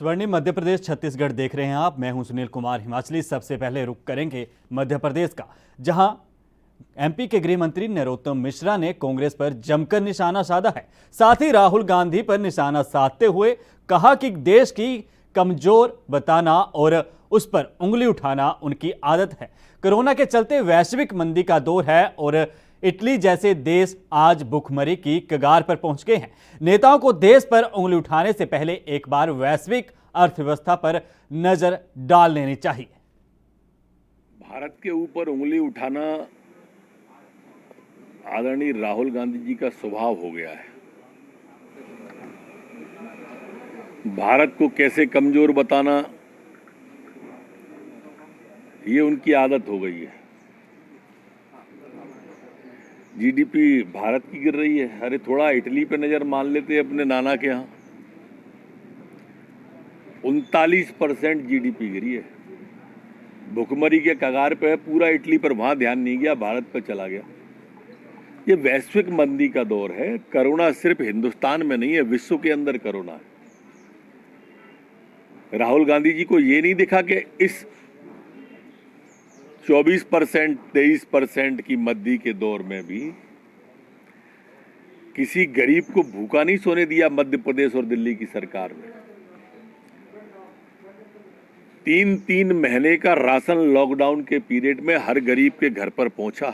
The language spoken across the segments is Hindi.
स्वर्णिम मध्य प्रदेश छत्तीसगढ़ देख रहे हैं आप। मैं हूं सुनील कुमार हिमाचली। सबसे पहले रुख करेंगे मध्य प्रदेश का, जहां एमपी के गृह मंत्री नरोत्तम मिश्रा ने कांग्रेस पर जमकर निशाना साधा है। साथ ही राहुल गांधी पर निशाना साधते हुए कहा कि देश की कमजोर बताना और उस पर उंगली उठाना उनकी आदत है। कोरोना के चलते वैश्विक मंदी का दौर है और इटली जैसे देश आज भुखमरी की कगार पर पहुंच गए हैं। नेताओं को देश पर उंगली उठाने से पहले एक बार वैश्विक अर्थव्यवस्था पर नजर डाल लेनी चाहिए। भारत के ऊपर उंगली उठाना आदरणीय राहुल गांधी जी का स्वभाव हो गया है। भारत को कैसे कमजोर बताना, ये उनकी आदत हो गई है। जीडीपी भारत की गिर रही है। अरे थोड़ा इटली पे नजर मान लेते अपने नाना के यहाँ, 39% जीडीपी गिरी है। भुखमरी के कगार पे है पूरा इटली, पर वहां ध्यान नहीं गया, भारत पे चला गया। ये वैश्विक मंदी का दौर है। कोरोना सिर्फ हिंदुस्तान में नहीं है, विश्व के अंदर कोरोना है। राहुल गांधी जी को ये नहीं दिखा कि इस 24%, 23% की मंदी के दौर में भी किसी गरीब को भूखा नहीं सोने दिया मध्य प्रदेश और दिल्ली की सरकार ने। 3-3 महीने का राशन लॉकडाउन के पीरियड में हर गरीब के घर पर पहुंचा।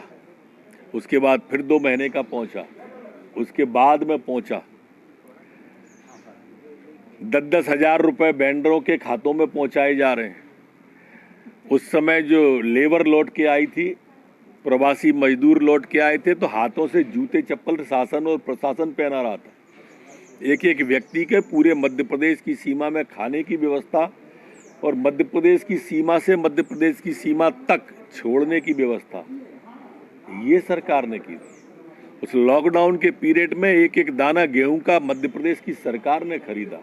उसके बाद फिर 2 महीने का पहुंचा, उसके बाद में पहुंचा। 10-10 हजार रुपए वेंडरों के खातों में पहुंचाए जा रहे हैं। उस समय जो लेबर लौट के आई थी, प्रवासी मजदूर लौट के आए थे, तो हाथों से जूते चप्पल शासन और प्रशासन पहना रहा था। एक एक व्यक्ति के पूरे मध्य प्रदेश की सीमा में खाने की व्यवस्था और मध्य प्रदेश की सीमा से मध्य प्रदेश की सीमा तक छोड़ने की व्यवस्था ये सरकार ने की थी। उस लॉकडाउन के पीरियड में एक एक दाना गेहूं का मध्य प्रदेश की सरकार ने खरीदा।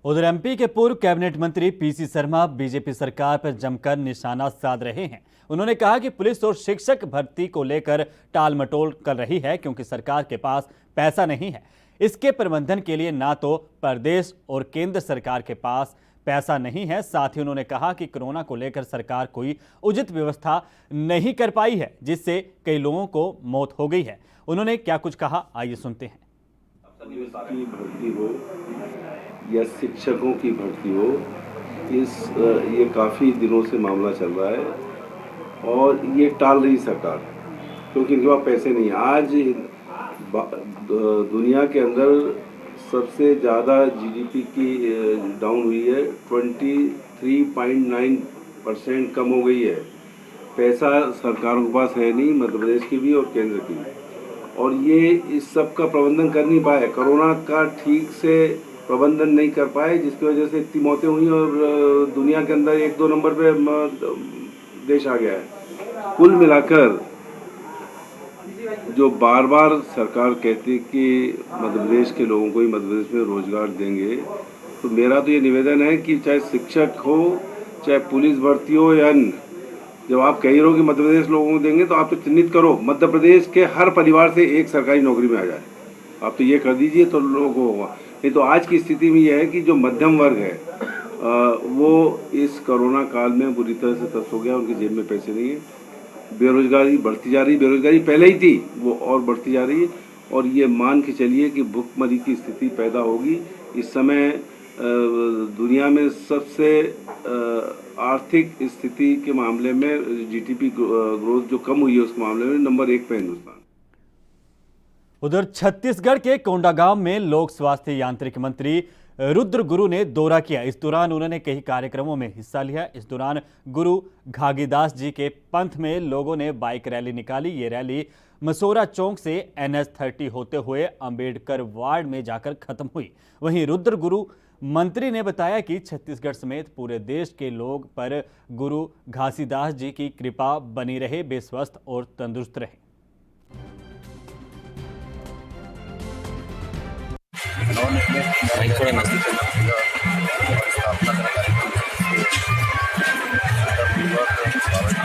उधर एमपी के पूर्व कैबिनेट मंत्री पीसी शर्मा बीजेपी सरकार पर जमकर निशाना साध रहे हैं। उन्होंने कहा कि पुलिस और शिक्षक भर्ती को लेकर टाल मटोल कर रही है क्योंकि सरकार के पास पैसा नहीं है। इसके प्रबंधन के लिए ना तो प्रदेश और केंद्र सरकार के पास पैसा नहीं है। साथ ही उन्होंने कहा कि कोरोना को लेकर सरकार कोई उचित व्यवस्था नहीं कर पाई है, जिससे कई लोगों को मौत हो गई है। उन्होंने क्या कुछ कहा, आइए सुनते हैं। की भर्ती हो या शिक्षकों की भर्ती हो, ये काफ़ी दिनों से मामला चल रहा है और ये टाल रही सरकार क्योंकि इनके पास पैसे नहीं है। आज दुनिया के अंदर सबसे ज़्यादा जीडीपी की डाउन हुई है, 23.9% कम हो गई है। पैसा सरकारों के पास है नहीं, मध्य प्रदेश की भी और केंद्र की भी, और ये इस सब का प्रबंधन कर नहीं पाए। कोरोना का ठीक से प्रबंधन नहीं कर पाए, जिसकी वजह से इतनी मौतें हुई और दुनिया के अंदर 1-2 नंबर पे देश आ गया है। कुल मिलाकर जो बार बार सरकार कहती कि मध्य प्रदेश के लोगों को ही मध्य प्रदेश में रोजगार देंगे, तो मेरा तो ये निवेदन है कि चाहे शिक्षक हो, चाहे पुलिस भर्ती हो या अन्य, जब आप कह रहे हो कि मध्य प्रदेश लोगों को देंगे तो आप तो चिन्हित करो मध्य प्रदेश के हर परिवार से एक सरकारी नौकरी में आ जाए। आप तो ये कर दीजिए तो लोगों को होगा। नहीं तो आज की स्थिति में यह है कि जो मध्यम वर्ग है वो इस कोरोना काल में बुरी तरह से त्रस्त हो गया। उनकी जेब में पैसे नहीं है। बेरोजगारी बढ़ती जा रही, बेरोजगारी पहले ही थी वो और बढ़ती जा रही है, और ये मान के चलिए कि भुखमरी की स्थिति पैदा होगी। इस समय दुनिया में सबसे आर्थिक स्थिति के मामले में जीडीपी ग्रोथ जो कम हुई है उस मामले में नंबर 1 पे हिंदुस्तान। उधर छत्तीसगढ़ के कोंडागांव में लोक स्वास्थ्य यांत्रिक मंत्री रुद्र गुरु ने दौरा किया। इस दौरान उन्होंने कई कार्यक्रमों में हिस्सा लिया। इस दौरान गुरु घागीदास जी के पंथ में लोगों ने बाइक रैली निकाली। ये रैली मसोरा चौक से NH-30 होते हुए अंबेडकर वार्ड में जाकर खत्म हुई। वहीं रुद्र गुरु मंत्री ने बताया कि छत्तीसगढ़ समेत पूरे देश के लोग पर गुरु घासीदास जी की कृपा बनी रहे, वे स्वस्थ और तंदुरुस्त रहे। थोड़ा नजदीक स्थापना का कार्यक्रम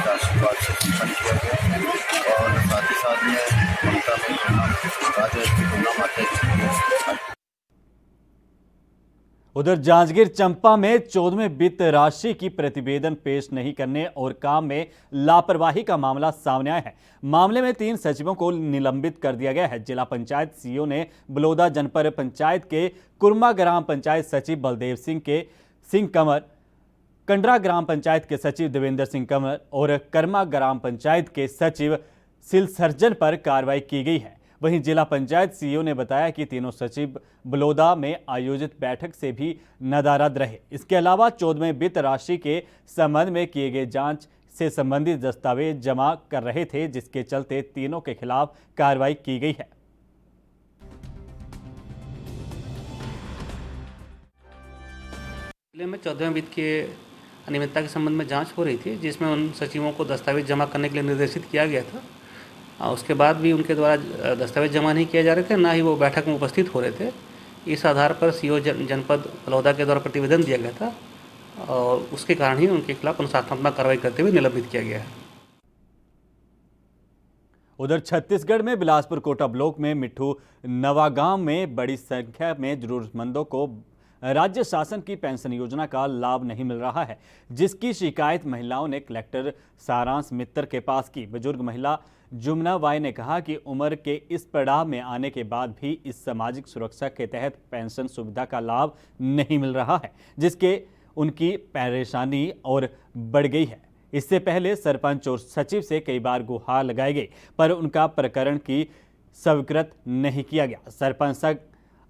आशीर्वाद से संपन्न किया गया और साथ ही साथ में ममता में माता उधर जांजगीर चंपा में 14वें वित्त राशि की प्रतिवेदन पेश नहीं करने और काम में लापरवाही का मामला सामने आया है। मामले में 3 सचिवों को निलंबित कर दिया गया है। जिला पंचायत सीईओ ने बलौदा जनपद पंचायत के कुरमा ग्राम पंचायत सचिव बलदेव सिंह कंवर, कंडरा ग्राम पंचायत के सचिव देवेंद्र सिंह कंवर और कर्मा ग्राम पंचायत के सचिव सिलसर्जन पर कार्रवाई की गई है। वहीं जिला पंचायत सीईओ ने बताया कि तीनों सचिव बलौदा में आयोजित बैठक से भी नदारद रहे। इसके अलावा 14वें वित्त राशि के संबंध में किए गए जांच से संबंधित दस्तावेज जमा कर रहे थे, जिसके चलते तीनों के खिलाफ कार्रवाई की गई है। जिले में 14वें वित्त के अनियमितता के संबंध में जांच हो रही थी, जिसमें उन सचिवों को दस्तावेज जमा करने के लिए निर्देशित किया गया था। उसके बाद भी उनके द्वारा दस्तावेज जमा नहीं किए जा रहे थे, ना ही वो बैठक में उपस्थित हो रहे थे। इस आधार पर सीईओ जनपद बलौदा के द्वारा प्रतिवेदन दिया गया था और उसके कारण ही उनके खिलाफ अनुशासनात्मक कार्रवाई करते हुए निलंबित किया गया है। उधर छत्तीसगढ़ में बिलासपुर कोटा ब्लॉक में मिट्ठू नवागांव में बड़ी संख्या में जरूरतमंदों को राज्य शासन की पेंशन योजना का लाभ नहीं मिल रहा है, जिसकी शिकायत महिलाओं ने कलेक्टर सारांश मित्तर के पास की। बुजुर्ग महिला जुमना बाई ने कहा कि उम्र के इस पड़ाव में आने के बाद भी इस सामाजिक सुरक्षा के तहत पेंशन सुविधा का लाभ नहीं मिल रहा है, जिसके उनकी परेशानी और बढ़ गई है। इससे पहले सरपंच और सचिव से कई बार गुहार लगाई गई, पर उनका प्रकरण की स्वीकृत नहीं किया गया। सरपंच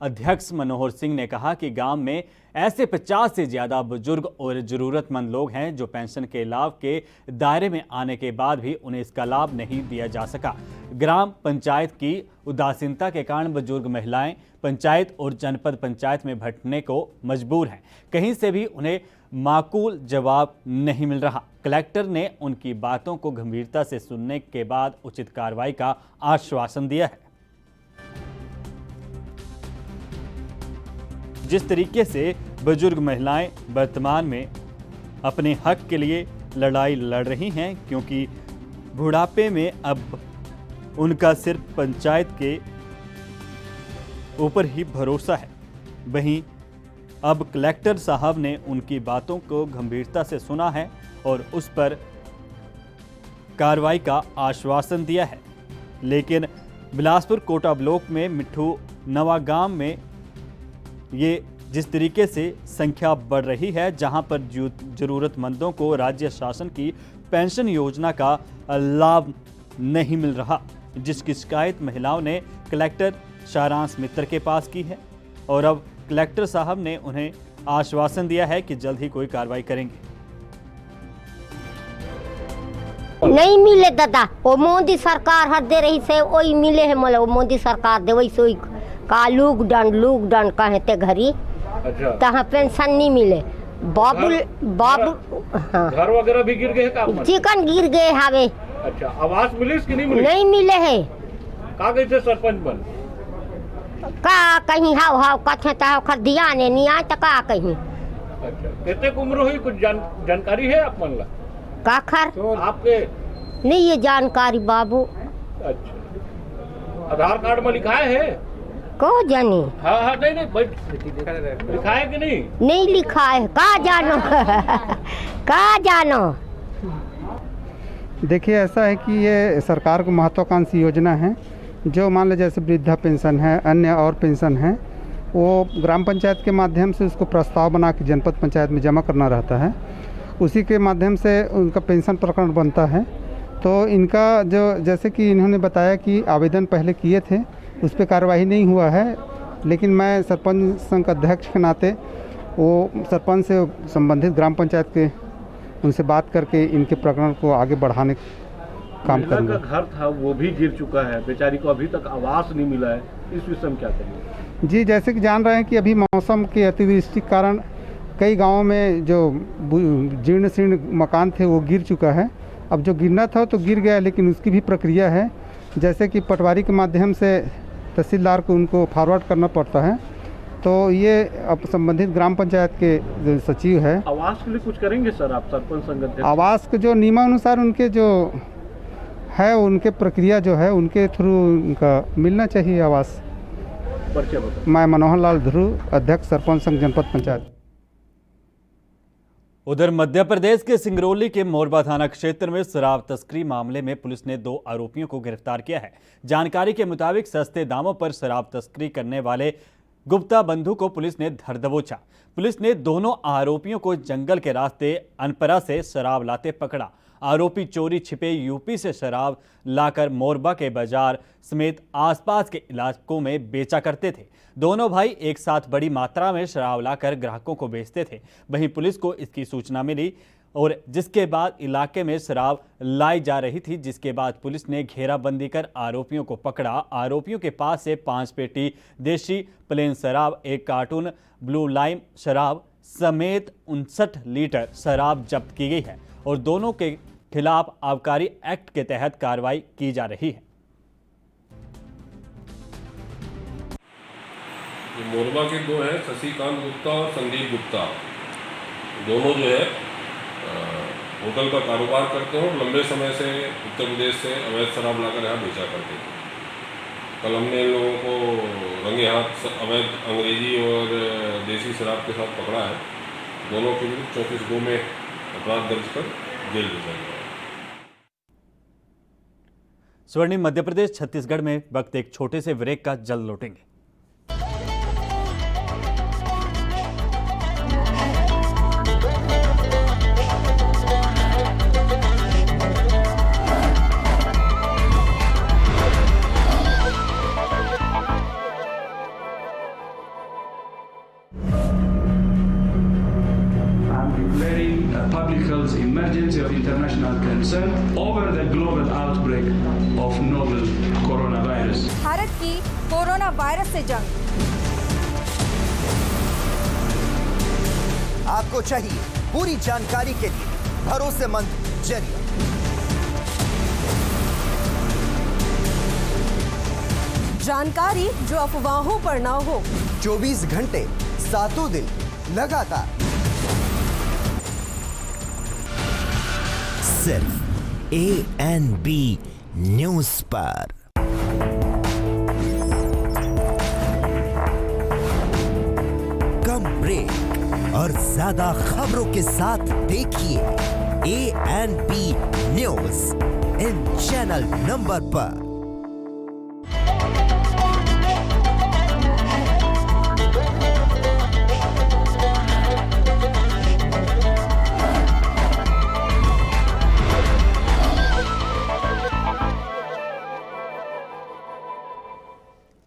अध्यक्ष मनोहर सिंह ने कहा कि गांव में ऐसे 50 से ज़्यादा बुजुर्ग और ज़रूरतमंद लोग हैं जो पेंशन के लाभ के दायरे में आने के बाद भी उन्हें इसका लाभ नहीं दिया जा सका। ग्राम पंचायत की उदासीनता के कारण बुजुर्ग महिलाएं पंचायत और जनपद पंचायत में भटकने को मजबूर हैं। कहीं से भी उन्हें माकूल जवाब नहीं मिल रहा। कलेक्टर ने उनकी बातों को गंभीरता से सुनने के बाद उचित कार्रवाई का आश्वासन दिया है। जिस तरीके से बुजुर्ग महिलाएं वर्तमान में अपने हक के लिए लड़ाई लड़ रही हैं, क्योंकि बुढ़ापे में अब उनका सिर्फ पंचायत के ऊपर ही भरोसा है। वहीं अब कलेक्टर साहब ने उनकी बातों को गंभीरता से सुना है और उस पर कार्रवाई का आश्वासन दिया है। लेकिन बिलासपुर कोटा ब्लॉक में मिट्ठू नवागांव में ये जिस तरीके से संख्या बढ़ रही है, जहां पर जरूरतमंदों को राज्य शासन की पेंशन योजना का लाभ नहीं मिल रहा, जिसकी शिकायत महिलाओं ने कलेक्टर सारांश मित्तर के पास की है और अब कलेक्टर साहब ने उन्हें आश्वासन दिया है कि जल्द ही कोई कार्रवाई करेंगे। नहीं मिले दादा, वो मोदी सरकार हर दे रही से वही मिले है। मतलब मोदी सरकार दे वही सोई का लूक दंड कहते घरी। अच्छा। तहाँ पेंशन नहीं मिले। बाबू हाँ। घर वगैरह भी गिर गए का? चिकन गिर गए हावे। अच्छा, आवास मिली कि नहीं मिली? नहीं मिले है। का कैसे सरपंच बन? का कहीं हाव कथे ताव खर दिया ने नहीं आए तो का कहीं। अच्छा, कितने उम्र हुई? कुछ जानकारी है आप मन ला? का खर तो आपके नहीं ये जानकारी बाबू। अच्छा, आधार कार्ड में लिखा है? को जानी? हाँ नहीं लिखा है कि नहीं? नहीं लिखा है, का जानो का जानो। देखिए, ऐसा है कि ये सरकार को महत्वाकांक्षी योजना है, जो मान लो जैसे वृद्धा पेंशन है, अन्य और पेंशन है, वो ग्राम पंचायत के माध्यम से उसको प्रस्ताव बना के जनपद पंचायत में जमा करना रहता है। उसी के माध्यम से उनका पेंशन प्रकरण बनता है। तो इनका जो जैसे कि इन्होंने बताया कि आवेदन पहले किए थे, उस पर कार्रवाई नहीं हुआ है, लेकिन मैं सरपंच संघ अध्यक्ष के नाते वो सरपंच से संबंधित ग्राम पंचायत के उनसे बात करके इनके प्रकरण को आगे बढ़ाने का काम करूँगा। घर था वो भी गिर चुका है, बेचारी को अभी तक आवास नहीं मिला है, इस विषय में क्या करेंगे? जी, जैसे कि जान रहे हैं कि अभी मौसम के अतिवृष्टि के कारण कई गाँवों में जो जीर्ण शीर्ण मकान थे वो गिर चुका है। अब जो गिरना था तो गिर गया, लेकिन उसकी भी प्रक्रिया है, जैसे कि पटवारी के माध्यम से तहसीलदार को उनको फॉरवर्ड करना पड़ता है। तो ये अब संबंधित ग्राम पंचायत के जो सचिव है। आवास के लिए कुछ करेंगे सर आप सरपंच संगठन? आवास के जो नियमानुसार उनके जो है, उनके प्रक्रिया जो है उनके थ्रू उनका मिलना चाहिए आवास। परिचय बताओ। मैं मनोहर लाल ध्रुव, अध्यक्ष सरपंच संघ जनपद पंचायत। उधर मध्य प्रदेश के सिंगरौली के मोरबा थाना क्षेत्र में शराब तस्करी मामले में पुलिस ने 2 आरोपियों को गिरफ्तार किया है। जानकारी के मुताबिक सस्ते दामों पर शराब तस्करी करने वाले गुप्ता बंधु को पुलिस ने धर दबोचा। पुलिस ने दोनों आरोपियों को जंगल के रास्ते अनपरा से शराब लाते पकड़ा। आरोपी चोरी छिपे यूपी से शराब लाकर मोरबा के बाजार समेत आसपास के इलाकों में बेचा करते थे। दोनों भाई एक साथ बड़ी मात्रा में शराब लाकर ग्राहकों को बेचते थे। वहीं पुलिस को इसकी सूचना मिली और जिसके बाद इलाके में शराब लाई जा रही थी, जिसके बाद पुलिस ने घेराबंदी कर आरोपियों को पकड़ा। आरोपियों के पास से 5 पेटी देशी प्लेन शराब, 1 कार्टून ब्लू लाइम शराब समेत 59 लीटर शराब जब्त की गई है और दोनों के खिलाफ आबकारी एक्ट के तहत कार्रवाई की जा रही है। मोरबा के 2 हैं, शशिकांत गुप्ता और संदीप गुप्ता। दोनों जो है होटल का कारोबार करते हैं और लंबे समय से उत्तर प्रदेश से अवैध शराब लाकर यहाँ बेचा करते थे। कल हमने इन लोगों को रंगे हाथ अवैध अंग्रेजी और देसी शराब के साथ पकड़ा है। दोनों के विरुद्ध 34 में अपराध दर्ज कर जेल भेजा गया है। स्वर्णिम मध्य प्रदेश छत्तीसगढ़ में वक्त एक छोटे से ब्रेक का, जल्द लौटेंगे। Public health emergency of international concern over the global outbreak of novel coronavirus. Bharat की कोरोना वायरस से जंग। आपको चाहिए पूरी जानकारी के लिए भरोसेमंद जरिया। जानकारी जो अफवाहों पर ना हो। 24 घंटे 7 दिन लगातार सिर्फ ANB न्यूज पर। कम ब्रेक और ज्यादा खबरों के साथ देखिए ANB news in channel number पर।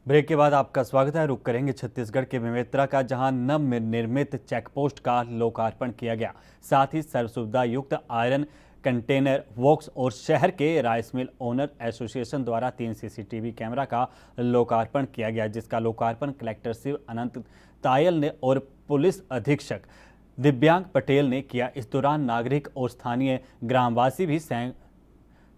ब्रेक के बाद आपका स्वागत है। रुक करेंगे छत्तीसगढ़ के बेमेतरा का, जहां नवनिर्मित चेकपोस्ट का लोकार्पण किया गया। साथ ही सर्व सुविधा युक्त आयरन कंटेनर वर्क्स और शहर के राइस मिल ओनर एसोसिएशन द्वारा 3 CCTV कैमरा का लोकार्पण किया गया, जिसका लोकार्पण कलेक्टर शिव अनंत तायल ने और पुलिस अधीक्षक दिव्यांग पटेल ने किया। इस दौरान नागरिक और स्थानीय ग्रामवासी भी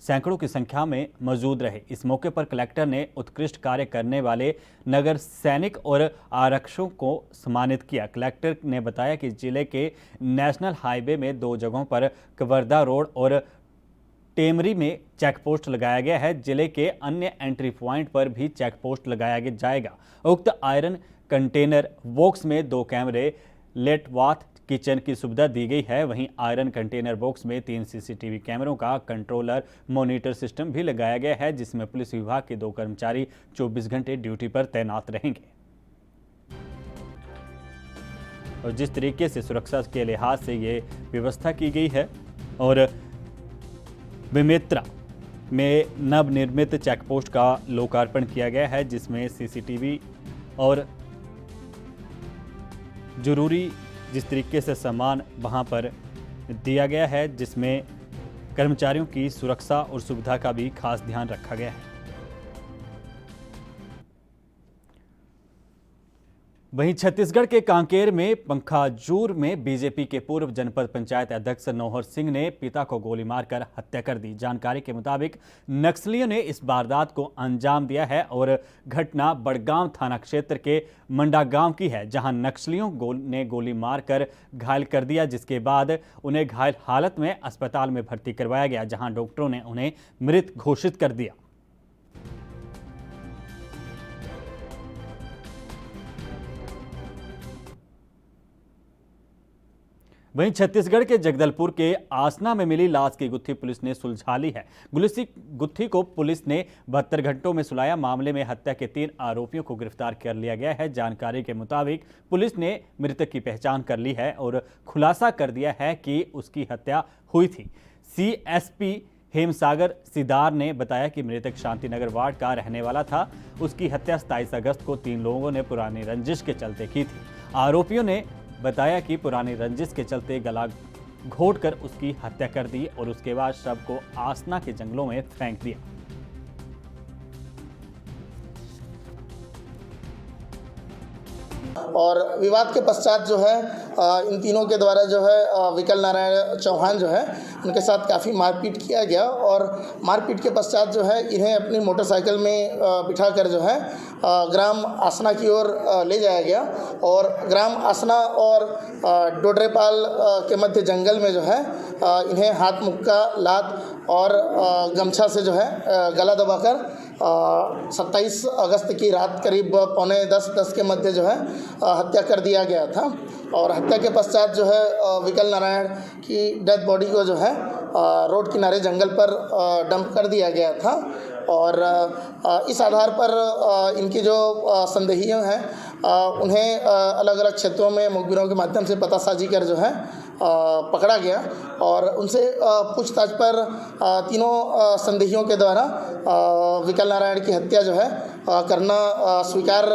सैकड़ों की संख्या में मौजूद रहे। इस मौके पर कलेक्टर ने उत्कृष्ट कार्य करने वाले नगर सैनिक और आरक्षकों को सम्मानित किया। कलेक्टर ने बताया कि जिले के नेशनल हाईवे में 2 जगहों पर कवर्धा रोड और टेमरी में चेकपोस्ट लगाया गया है। जिले के अन्य एंट्री पॉइंट पर भी चेकपोस्ट लगाया जाएगा। उक्त आयरन कंटेनर बॉक्स में 2 कैमरे, लेटवाथ किचन की सुविधा दी गई है। वहीं आयरन कंटेनर बॉक्स में 3 CCTV कैमरों का कंट्रोलर मॉनिटर सिस्टम भी लगाया गया है, जिसमें पुलिस विभाग के 2 कर्मचारी 24 घंटे ड्यूटी पर तैनात रहेंगे। और जिस तरीके से सुरक्षा के लिहाज से ये व्यवस्था की गई है और बेमेतरा में नवनिर्मित चेकपोस्ट का लोकार्पण किया गया है, जिसमें CCTV और जरूरी जिस तरीके से सामान वहां पर दिया गया है, जिसमें कर्मचारियों की सुरक्षा और सुविधा का भी खास ध्यान रखा गया है। वहीं छत्तीसगढ़ के कांकेर में पंखाजूर में बीजेपी के पूर्व जनपद पंचायत अध्यक्ष नौहर सिंह ने पिता को गोली मारकर हत्या कर दी। जानकारी के मुताबिक नक्सलियों ने इस वारदात को अंजाम दिया है और घटना बड़गांव थाना क्षेत्र के मंडा गांव की है, जहां नक्सलियों ने गोली मारकर घायल कर दिया, जिसके बाद उन्हें घायल हालत में अस्पताल में भर्ती करवाया गया, जहां डॉक्टरों ने उन्हें मृत घोषित कर दिया। वहीं छत्तीसगढ़ के जगदलपुर के आसना में मिली लाश की गुत्थी पुलिस ने सुलझा ली है। गुत्थी को पुलिस ने 72 घंटों में सुलाया। मामले में हत्या के 3 आरोपियों को गिरफ्तार कर लिया गया है। जानकारी के मुताबिक पुलिस ने मृतक की पहचान कर ली है और खुलासा कर दिया है कि उसकी हत्या हुई थी। CSP हेमसागर सिदार ने बताया कि मृतक शांतिनगर वार्ड का रहने वाला था। उसकी हत्या 27 अगस्त को 3 लोगों ने पुरानी रंजिश के चलते की थी। आरोपियों ने बताया कि पुरानी रंजिश के चलते गला घोंटकर उसकी हत्या कर दी और उसके बाद शव को आसना के जंगलों में फेंक दिया। और विवाद के पश्चात जो है इन तीनों के द्वारा जो है विकल नारायण चौहान जो है उनके साथ काफ़ी मारपीट किया गया और मारपीट के पश्चात जो है इन्हें अपनी मोटरसाइकिल में बिठाकर जो है ग्राम आसना की ओर ले जाया गया और ग्राम आसना और डोडरेपाल के मध्य जंगल में जो है इन्हें हाथ मुक्का लात और गमछा से जो है गला दबाकर 27 अगस्त की रात करीब 9:45 के मध्य जो है हत्या कर दिया गया था। और हत्या के पश्चात जो है विकल नारायण की डेड बॉडी को जो है रोड किनारे जंगल पर डंप कर दिया गया था। और इस आधार पर इनकी जो संदेही हैं उन्हें अलग अलग क्षेत्रों में मुखबिरों के माध्यम से पतासाजी कर जो है पकड़ा गया और उनसे पूछताछ पर तीनों संदेहियों के द्वारा विकल नारायण की हत्या जो है करना स्वीकार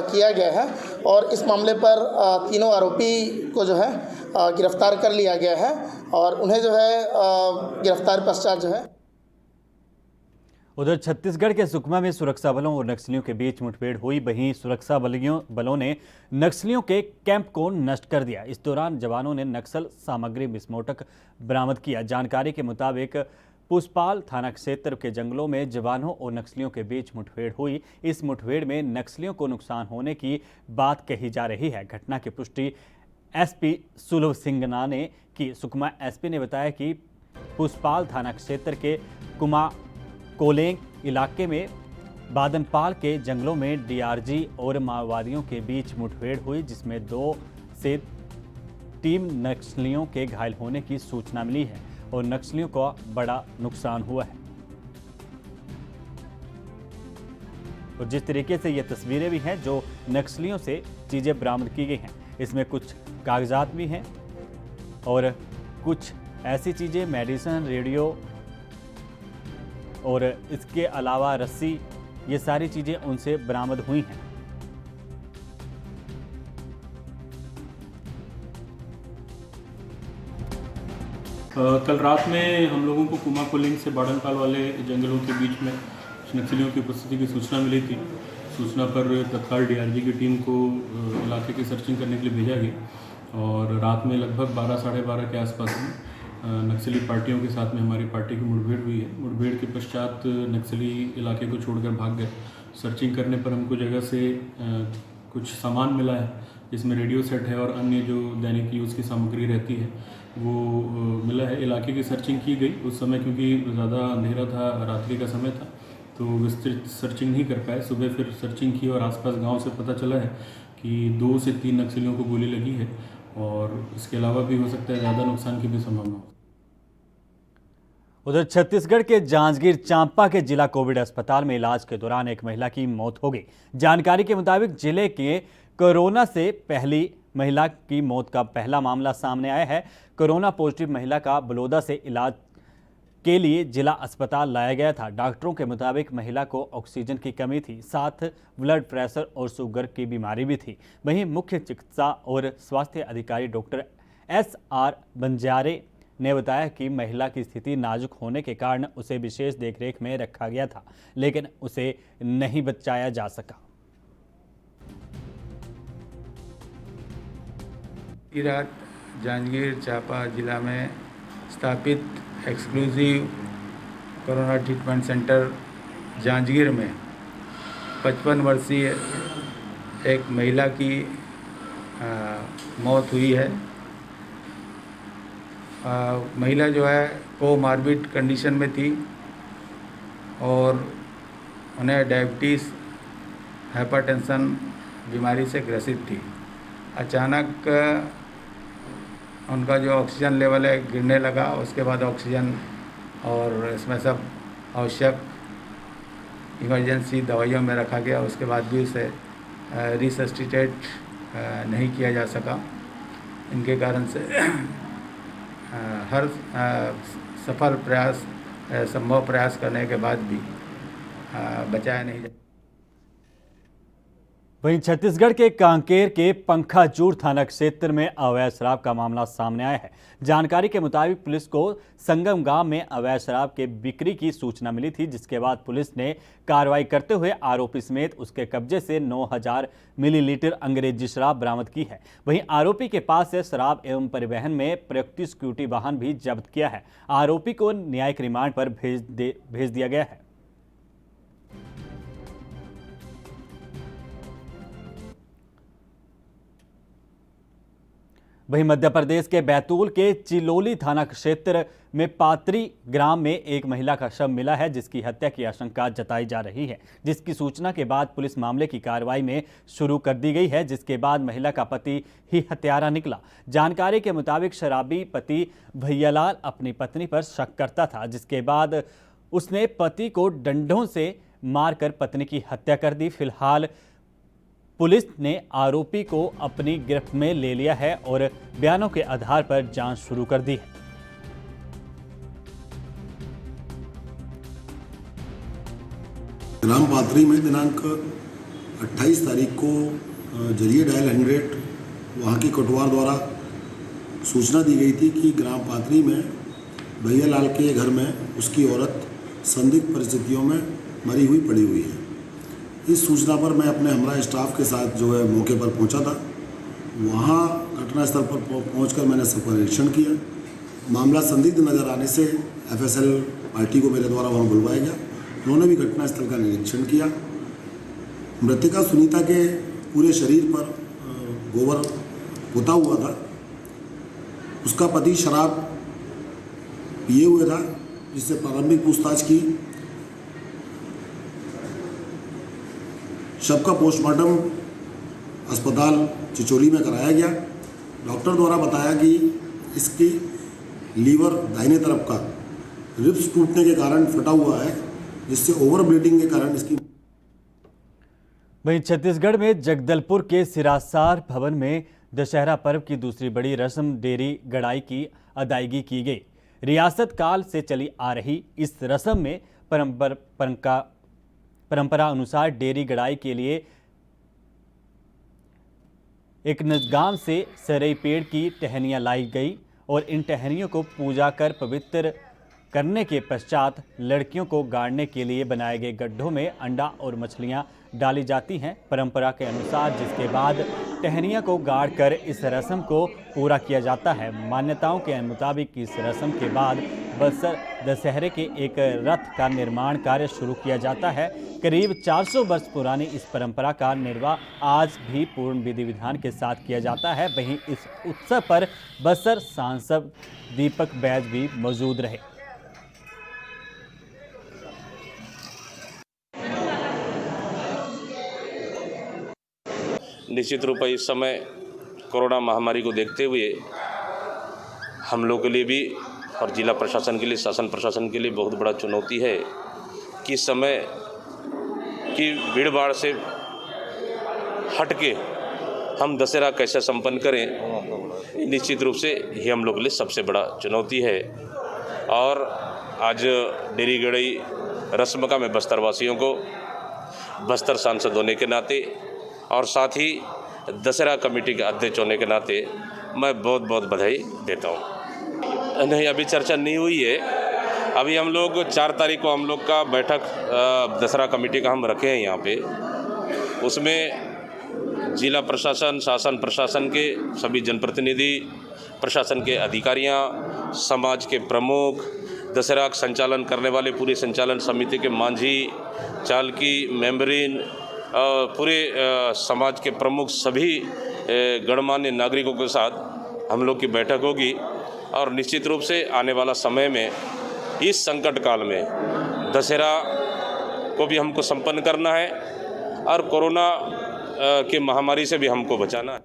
किया गया है और इस मामले पर तीनों आरोपी को जो है गिरफ्तार कर लिया गया है और उन्हें जो है गिरफ्तार पश्चात जो है। उधर छत्तीसगढ़ के सुकमा में सुरक्षा बलों और नक्सलियों के बीच मुठभेड़ हुई। वहीं सुरक्षा बलों ने नक्सलियों के कैंप को नष्ट कर दिया। इस दौरान जवानों ने नक्सल सामग्री विस्फोटक बरामद किया। जानकारी के मुताबिक पुष्पाल थाना क्षेत्र के जंगलों में जवानों और नक्सलियों के बीच मुठभेड़ हुई। इस मुठभेड़ में नक्सलियों को नुकसान होने की बात कही जा रही है। घटना की पुष्टि SP सुलभ सिंगना ने की। सुकमा SP ने बताया कि पुष्पाल थाना क्षेत्र के कोलेंग इलाके में बादनपाल के जंगलों में DRG और माओवादियों के बीच मुठभेड़ हुई, जिसमें 2 से 3 नक्सलियों के घायल होने की सूचना मिली है और नक्सलियों को बड़ा नुकसान हुआ है। और जिस तरीके से ये तस्वीरें भी हैं जो नक्सलियों से चीज़ें बरामद की गई हैं, इसमें कुछ कागजात भी हैं और कुछ ऐसी चीज़ें मेडिसिन, रेडियो और इसके अलावा रस्सी, ये सारी चीज़ें उनसे बरामद हुई हैं। कल रात में हम लोगों को कुमा कोलिंग से बाडनपाल वाले जंगलों के बीच में नक्सलियों की उपस्थिति की सूचना मिली थी। सूचना पर तत्काल DRG की टीम को इलाके की सर्चिंग करने के लिए भेजा गया और रात में लगभग 12 साढ़े 12 के आसपास में नक्सली पार्टियों के साथ में हमारी पार्टी की मुठभेड़ हुई है। मुठभेड़ के पश्चात नक्सली इलाके को छोड़कर भाग गए। सर्चिंग करने पर हमको जगह से कुछ सामान मिला है, जिसमें रेडियो सेट है और अन्य जो दैनिक यूज़ की सामग्री रहती है वो मिला है। इलाके की सर्चिंग की गई। उस समय क्योंकि ज़्यादा अंधेरा था, रात्रि का समय था, तो विस्तृत सर्चिंग नहीं कर पाए। सुबह फिर सर्चिंग की और आसपास गांव से पता चला है कि 2 से 3 नक्सलियों को गोली लगी है और इसके अलावा भी हो सकता है ज़्यादा नुकसान की भी संभावना हो। उधर छत्तीसगढ़ के जांजगीर चांपा के जिला कोविड अस्पताल में इलाज के दौरान एक महिला की मौत हो गई। जानकारी के मुताबिक जिले के कोरोना से पहली महिला की मौत का पहला मामला सामने आया है। कोरोना पॉजिटिव महिला का बलौदा से इलाज के लिए जिला अस्पताल लाया गया था। डॉक्टरों के मुताबिक महिला को ऑक्सीजन की कमी थी, साथ ब्लड प्रेशर और शुगर की बीमारी भी थी। वहीं मुख्य चिकित्सा और स्वास्थ्य अधिकारी डॉक्टर SR बंजारे ने बताया कि महिला की स्थिति नाजुक होने के कारण उसे विशेष देखरेख में रखा गया था, लेकिन उसे नहीं बचाया जा सका। रात जांजगीर चांपा जिला में स्थापित exclusive corona treatment centre Janjgir में 55 वर्षीय एक महिला की मौत हुई है। महिला जो है कोमार्बिड कंडीशन में थी और उन्हें डायबिटीज़, हाइपरटेंशन बीमारी से ग्रसित थी। अचानक उनका जो ऑक्सीजन लेवल है गिरने लगा। उसके बाद ऑक्सीजन और इसमें सब आवश्यक इमरजेंसी दवाइयों में रखा गया। उसके बाद भी उसे रिसस्टिटेट नहीं किया जा सका। इनके कारण से हर सफल प्रयास संभव प्रयास करने के बाद भी बचाया नहीं जा। वहीं छत्तीसगढ़ के कांकेर के पंखाजूर थाना क्षेत्र में अवैध शराब का मामला सामने आया है। जानकारी के मुताबिक पुलिस को संगम गांव में अवैध शराब के बिक्री की सूचना मिली थी, जिसके बाद पुलिस ने कार्रवाई करते हुए आरोपी समेत उसके कब्जे से 9000 मिलीलीटर अंग्रेजी शराब बरामद की है। वहीं आरोपी के पास से शराब एवं परिवहन में प्रयुक्त सिक्योरिटी वाहन भी जब्त किया है। आरोपी को न्यायिक रिमांड पर भेज दिया गया है। वहीं मध्य प्रदेश के बैतूल के चिलोली थाना क्षेत्र में पात्री ग्राम में एक महिला का शव मिला है, जिसकी हत्या की आशंका जताई जा रही है। जिसकी सूचना के बाद पुलिस मामले की कार्रवाई में शुरू कर दी गई है, जिसके बाद महिला का पति ही हत्यारा निकला। जानकारी के मुताबिक शराबी पति भैयालाल अपनी पत्नी पर शक करता था, जिसके बाद उसने पति को डंडों से मारकर पत्नी की हत्या कर दी। फिलहाल पुलिस ने आरोपी को अपनी गिरफ्त में ले लिया है और बयानों के आधार पर जांच शुरू कर दी है। ग्राम पात्री में दिनांक 28 तारीख को जरिए डायल 100 वहाँ की कोटवार द्वारा सूचना दी गई थी कि ग्राम पात्री में भैयालाल के घर में उसकी औरत संदिग्ध परिस्थितियों में मरी हुई पड़ी हुई है। इस सूचना पर मैं अपने हमरा स्टाफ के साथ जो है मौके पर पहुंचा था। वहां घटनास्थल पर पहुंचकर मैंने सबका निरीक्षण किया। मामला संदिग्ध नजर आने से एफएसएल पार्टी को मेरे द्वारा वहां बुलवाया गया। उन्होंने भी घटनास्थल का निरीक्षण किया। मृतका सुनीता के पूरे शरीर पर गोबर पोता हुआ था। उसका पति शराब पिए हुए था, जिससे प्रारंभिक पूछताछ की। शव का पोस्टमार्टम अस्पताल चिचोली में कराया गया। डॉक्टर द्वारा बताया कि इसकी लीवर दाहिने तरफ का रिब्स टूटने के कारण फटा हुआ है, जिससे ओवर ब्लीडिंग के कारण इसकी। वहीं छत्तीसगढ़ में जगदलपुर के सिरासार भवन में दशहरा पर्व की दूसरी बड़ी रस्म डेरी गड़ाई की अदायगी की गई। रियासत काल से चली आ रही इस रस्म में परंपरा अनुसार डेरी गड़ाई के लिए एक गांव से सरई पेड़ की टहनियां लाई गई और इन टहनियों को पूजा कर पवित्र करने के पश्चात लड़कियों को गाड़ने के लिए बनाए गए गड्ढों में अंडा और मछलियां डाली जाती हैं। परंपरा के अनुसार जिसके बाद टहनियां को गाड़कर इस रस्म को पूरा किया जाता है। मान्यताओं के मुताबिक इस रस्म के बाद बस्तर दशहरे के एक रथ का निर्माण कार्य शुरू किया जाता है। करीब 400 वर्ष पुरानी इस परंपरा का निर्वाह आज भी पूर्ण विधि विधान के साथ किया जाता है। वहीं इस उत्सव पर बस्तर सांसद दीपक बैज भी मौजूद रहे। निश्चित रूप से इस समय कोरोना महामारी को देखते हुए हम लोग के लिए भी और जिला प्रशासन के लिए, शासन प्रशासन के लिए बहुत बड़ा चुनौती है कि समय की भीड़ भाड़ से हट के हम दशहरा कैसे संपन्न करें। निश्चित रूप से ये हम लोग के लिए सबसे बड़ा चुनौती है। और आज डेरी गड़ाई रस्म का मैं बस्तर वासियों को, बस्तर सांसद होने के नाते और साथ ही दशहरा कमेटी के अध्यक्ष होने के नाते मैं बहुत बहुत बधाई देता हूँ। नहीं, अभी चर्चा नहीं हुई है। अभी हम लोग 4 तारीख को हम लोग का बैठक दशहरा कमेटी का हम रखे हैं यहाँ पे। उसमें जिला प्रशासन, शासन प्रशासन के सभी जनप्रतिनिधि, प्रशासन के अधिकारियाँ, समाज के प्रमुख, दशहरा का संचालन करने वाले पूरी संचालन समिति के मांझी, चालकी, मेंबरीन, पूरे समाज के प्रमुख सभी गणमान्य नागरिकों के साथ हम लोग की बैठक होगी। और निश्चित रूप से आने वाला समय में इस संकट काल में दशहरा को भी हमको संपन्न करना है और कोरोना के महामारी से भी हमको बचाना है।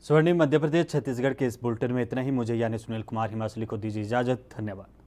स्वर्णिम मध्य प्रदेश छत्तीसगढ़ के इस बुलेटिन में इतना ही। मुझे यानी सुनील कुमार हिमाचली को दीजिए इजाजत। धन्यवाद।